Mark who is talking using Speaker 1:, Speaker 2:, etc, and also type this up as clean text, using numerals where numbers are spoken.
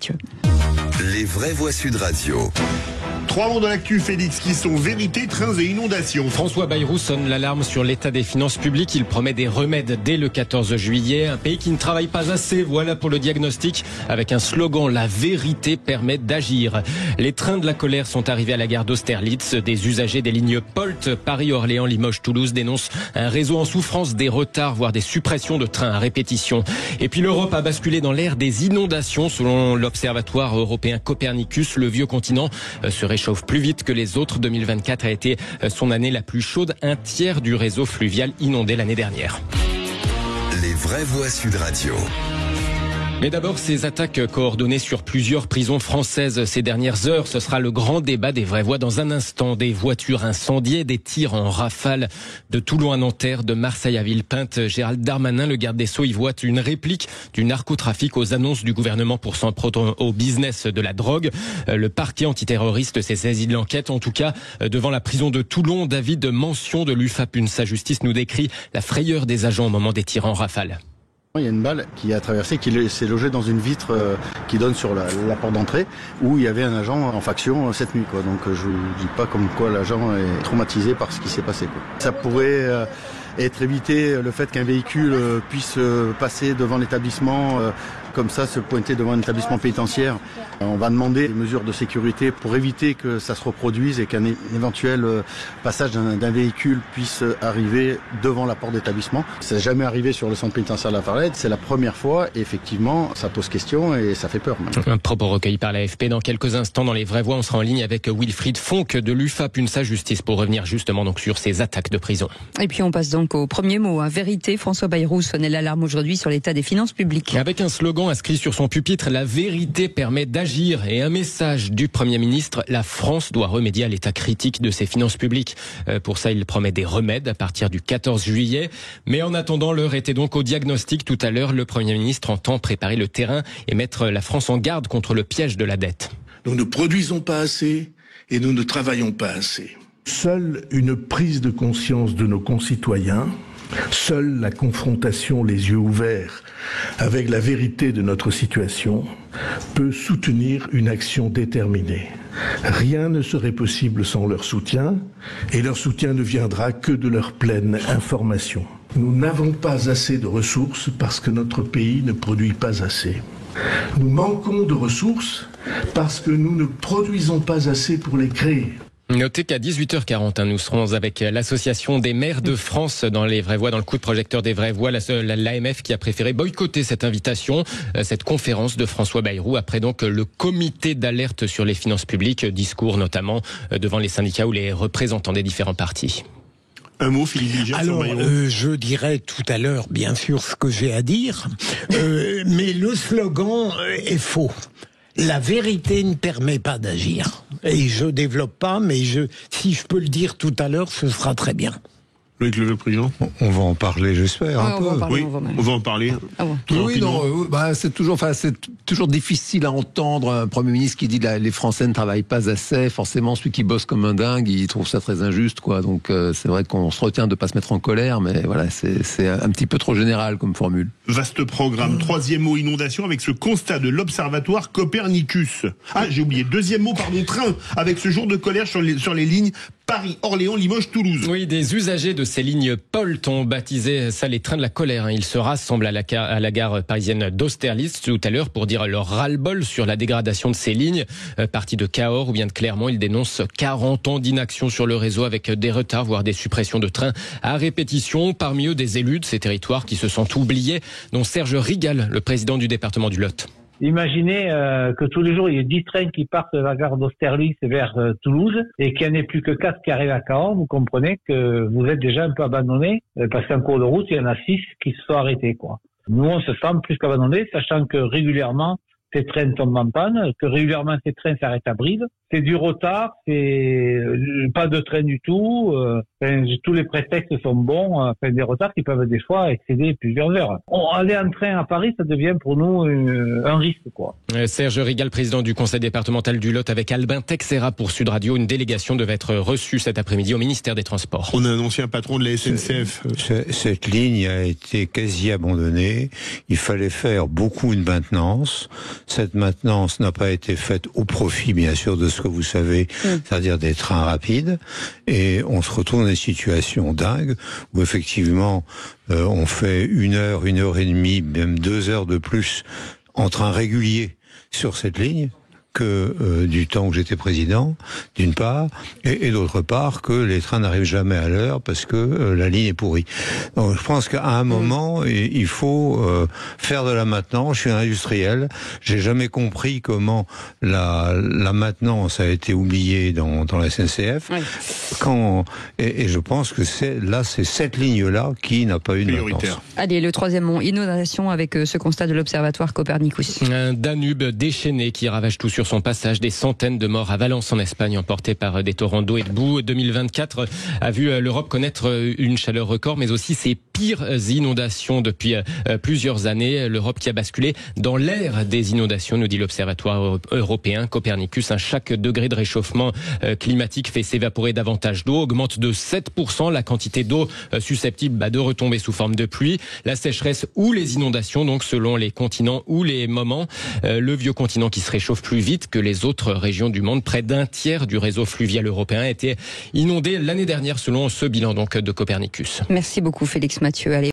Speaker 1: avec eux.
Speaker 2: Les vraies voix Sud Radio.
Speaker 3: 3 mots dans l'actu, Félix, qui sont vérité, trains et inondations.
Speaker 4: François Bayrou sonne l'alarme sur l'état des finances publiques. Il promet des remèdes dès le 14 juillet. Un pays qui ne travaille pas assez, voilà pour le diagnostic. Avec un slogan, la vérité permet d'agir. Les trains de la colère sont arrivés à la gare d'Austerlitz. Des usagers des lignes POLT, Paris, Orléans, Limoges, Toulouse dénoncent un réseau en souffrance, des retards, voire des suppressions de trains à répétition. Et puis l'Europe a basculé dans l'ère des inondations. Selon l'Observatoire européen Copernicus, le vieux continent se réchauffe plus vite que les autres. 2024 a été son année la plus chaude. Un tiers du réseau fluvial inondé l'année dernière.
Speaker 2: Les vraies voix Sud Radio.
Speaker 4: Mais d'abord, ces attaques coordonnées sur plusieurs prisons françaises ces dernières heures, ce sera le grand débat des vraies voix dans un instant. Des voitures incendiées, des tirs en rafale de Toulon à Nanterre, de Marseille à Villepinte. Gérald Darmanin, le garde des Sceaux, y voit une réplique du narcotrafic aux annonces du gouvernement pour s'en prendre au business de la drogue. Le parquet antiterroriste s'est saisi de l'enquête. En tout cas, devant la prison de Toulon, David Mention de l'UFAP-UNSA Justice nous décrit la frayeur des agents au moment des tirs en rafale.
Speaker 5: Il y a une balle qui a traversé, qui s'est logée dans une vitre qui donne sur la porte d'entrée où il y avait un agent en faction cette nuit. Donc je ne dis pas comme quoi l'agent est traumatisé par ce qui s'est passé. Ça pourrait être évité le fait qu'un véhicule puisse passer devant l'établissement comme ça, se pointer devant un établissement pénitentiaire. On va demander des mesures de sécurité pour éviter que ça se reproduise et qu'un éventuel passage d'un véhicule puisse arriver devant la porte d'établissement. Ça n'est jamais arrivé sur le centre pénitentiaire de la Farlette, c'est la première fois et effectivement ça pose question et ça fait peur. Maintenant.
Speaker 4: Un propos recueilli par l'AFP. Dans quelques instants, dans les vraies voix, on sera en ligne avec Wilfried Fonck de l'UFAP-UNSA Justice pour revenir justement donc sur ces attaques de prison.
Speaker 1: Et puis on passe donc au premier mot, à vérité. François Bayrou sonnait l'alarme aujourd'hui sur l'état des finances publiques.
Speaker 4: Avec un slogan inscrit sur son pupitre, la vérité permet d'agir, et un message du Premier ministre, la France doit remédier à l'état critique de ses finances publiques. Pour ça, il promet des remèdes à partir du 14 juillet. Mais en attendant, l'heure était donc au diagnostic. Tout à l'heure, le Premier ministre entend préparer le terrain et mettre la France en garde contre le piège de la dette.
Speaker 6: Nous ne produisons pas assez et nous ne travaillons pas assez.
Speaker 7: Seule une prise de conscience de nos concitoyens, seule la confrontation les yeux ouverts avec la vérité de notre situation peut soutenir une action déterminée. Rien ne serait possible sans leur soutien et leur soutien ne viendra que de leur pleine information. Nous n'avons pas assez de ressources parce que notre pays ne produit pas assez. Nous manquons de ressources parce que nous ne produisons pas assez pour les créer.
Speaker 4: Notez qu'à 18h40, nous serons avec l'Association des maires de France dans les vraies voix, dans le coup de projecteur des vraies voix, l'AMF qui a préféré boycotter cette invitation, cette conférence de François Bayrou, après donc le comité d'alerte sur les finances publiques, discours notamment devant les syndicats ou les représentants des différents partis.
Speaker 3: Un mot, Philippe Bilger,
Speaker 8: alors,
Speaker 3: sur Bayrou.
Speaker 8: je dirais tout à l'heure, bien sûr, ce que j'ai à dire, mais le slogan est faux. La vérité ne permet pas d'agir. Et je développe pas, mais si je peux le dire tout à l'heure, ce sera très bien.
Speaker 3: Loïc Level-Président.
Speaker 9: On va en parler, j'espère, un peu.
Speaker 3: On va en parler.
Speaker 9: Ah bon. Oui, non, c'est toujours difficile à entendre un Premier ministre qui dit que les Français ne travaillent pas assez. Forcément, celui qui bosse comme un dingue, il trouve ça très injuste, quoi. Donc, c'est vrai qu'on se retient de pas se mettre en colère, mais voilà, c'est un petit peu trop général comme formule.
Speaker 3: Vaste programme. Troisième mot, inondation, avec ce constat de l'Observatoire Copernicus. Ah, j'ai oublié. Deuxième mot, train, avec ce jour de colère sur les lignes Paris, Orléans, Limoges, Toulouse.
Speaker 4: Oui, des usagers de ces lignes POLT ont baptisé ça les trains de la colère. Ils se rassemblent à la gare parisienne d'Austerlitz tout à l'heure pour dire leur ras-le-bol sur la dégradation de ces lignes. Partis de Cahors ou bien de Clermont, ils dénoncent 40 ans d'inaction sur le réseau avec des retards, voire des suppressions de trains à répétition. Parmi eux, des élus de ces territoires qui se sentent oubliés, dont Serge Rigal, le président du département du Lot.
Speaker 10: Imaginez que tous les jours, il y a 10 trains qui partent de la gare d'Austerlitz vers Toulouse et qu'il n'y en ait plus que 4 qui arrivent à Cahors. Vous comprenez que vous êtes déjà un peu abandonné parce qu'en cours de route, il y en a 6 qui se sont arrêtés, quoi. Nous, on se sent plus qu'abandonnés, sachant que régulièrement, ces trains tombent en panne, que régulièrement, ces trains s'arrêtent à Brive c'est du retard, c'est pas de train du tout. Tous les prétextes sont bons. Des retards qui peuvent des fois excéder plusieurs heures. Aller en train à Paris, ça devient pour nous un risque, quoi.
Speaker 4: Serge Rigal, président du conseil départemental du Lot, avec Albin Texera pour Sud Radio. Une délégation devait être reçue cet après-midi au ministère des Transports.
Speaker 3: On a un ancien patron de la SNCF.
Speaker 11: Cette ligne a été quasi abandonnée. Il fallait faire beaucoup de maintenance. Cette maintenance n'a pas été faite au profit, bien sûr, de ce que vous savez, c'est-à-dire des trains rapides. Et on se retrouve dans des situations dingues où effectivement, on fait 1 heure, 1 heure et demie, même 2 heures de plus en train régulier sur cette ligne que du temps où j'étais président, d'une part, et d'autre part que les trains n'arrivent jamais à l'heure parce que la ligne est pourrie. Donc je pense qu'à un moment, il faut faire de la maintenance. Je suis industriel, j'ai jamais compris comment la maintenance a été oubliée dans la SNCF. Oui. Et je pense que c'est cette ligne-là qui n'a pas eu de maintenance.
Speaker 1: Allez, le troisième mot, inondation avec ce constat de l'Observatoire Copernicus.
Speaker 4: Un Danube déchaîné qui ravage tout sur son passage. Des centaines de morts à Valence en Espagne, emportés par des torrents d'eau et de boue. 2024 a vu l'Europe connaître une chaleur record, mais aussi ses pires inondations depuis plusieurs années. L'Europe qui a basculé dans l'ère des inondations, nous dit l'Observatoire européen Copernicus. Chaque degré de réchauffement climatique fait s'évaporer davantage d'eau, augmente de 7% la quantité d'eau susceptible de retomber sous forme de pluie. La sécheresse ou les inondations, donc selon les continents ou les moments. Le vieux continent qui se réchauffe plus vite que les autres régions du monde. Près d'1 tiers du réseau fluvial européen a été inondé l'année dernière selon ce bilan donc de Copernicus.
Speaker 1: Merci beaucoup Félix Mathieu. Allez.